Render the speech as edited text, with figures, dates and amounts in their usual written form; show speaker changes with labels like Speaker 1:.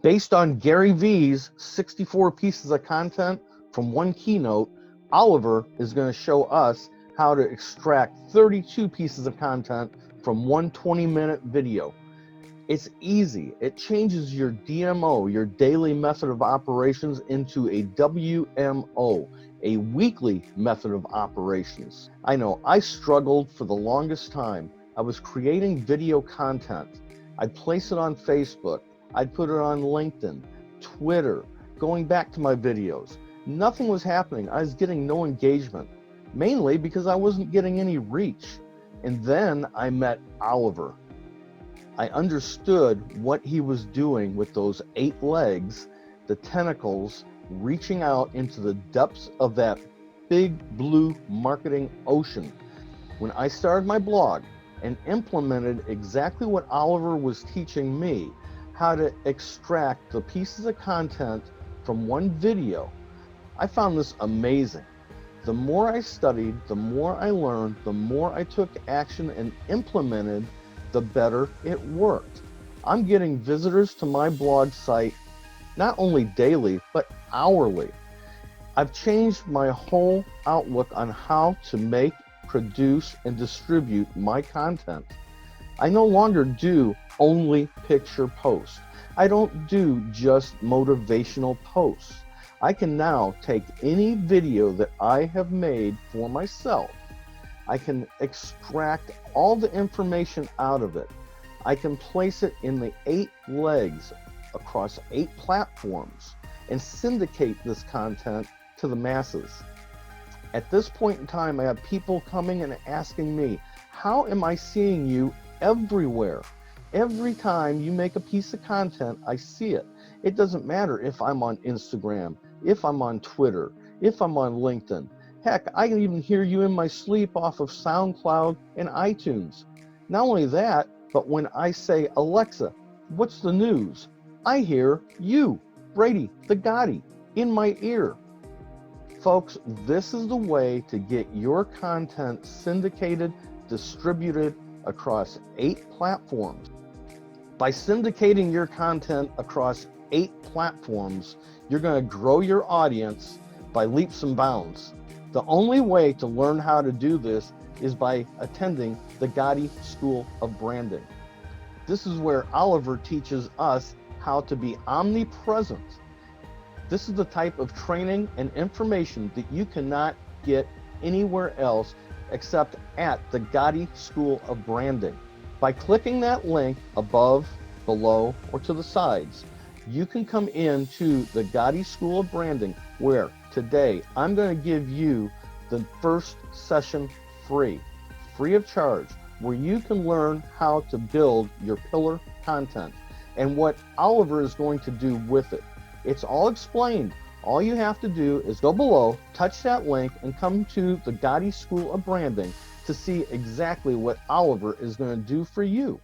Speaker 1: Based on Gary V's 64 pieces of content from one keynote, Oliver is going to show us how to extract 32 pieces of content from one 20-minute video. It's easy. It changes your DMO, your daily method of operations, into a WMO, a weekly method of operations. I know I struggled for the longest time. I was creating video content. I'd place it on Facebook. I'd put it on LinkedIn, Twitter, going back to my videos. Nothing was happening. I was getting no engagement, mainly because I wasn't getting any reach. And then I met Oliver. I understood what he was doing with those 8 legs, the tentacles, reaching out into the depths of that big blue marketing ocean. When I started my blog and implemented exactly what Oliver was teaching me, how to extract the pieces of content from one video, I found this amazing. The more I studied, the more I learned, the more I took action and implemented, the better it worked. I'm getting visitors to my blog site not only daily, but hourly. I've changed my whole outlook on how to make, produce, and distribute my content. I no longer do only picture posts. I don't do just motivational posts. I can now take any video that I have made for myself. I can extract all the information out of it. I can place it in the 8 legs across 8 platforms and syndicate this content to the masses. At this point in time, I have people coming and asking me, how am I seeing you everywhere? Every time you make a piece of content, I see it. It doesn't matter if I'm on Instagram, if I'm on Twitter, if I'm on LinkedIn. Heck, I can even hear you in my sleep off of SoundCloud and iTunes. Not only that, but when I say, Alexa, what's the news? I hear you, Brady, the Gotti, in my ear. Folks, this is the way to get your content syndicated, distributed across 8 platforms. By syndicating your content across 8 platforms, you're going to grow your audience by leaps and bounds. The only way to learn how to do this is by attending the Gotti School of Branding. This is where Oliver teaches us how to be omnipresent. This is the type of training and information that you cannot get anywhere else except at the Gotti School of Branding. By clicking that link above, below, or to the sides, you can come into the Gotti School of Branding, where today I'm going to give you the first session free of charge, where you can learn how to build your pillar content and what Oliver is going to do with it. It's all explained. All you have to do is go below, touch that link, and come to the Gotti School of Branding to see exactly what Oliver is going to do for you.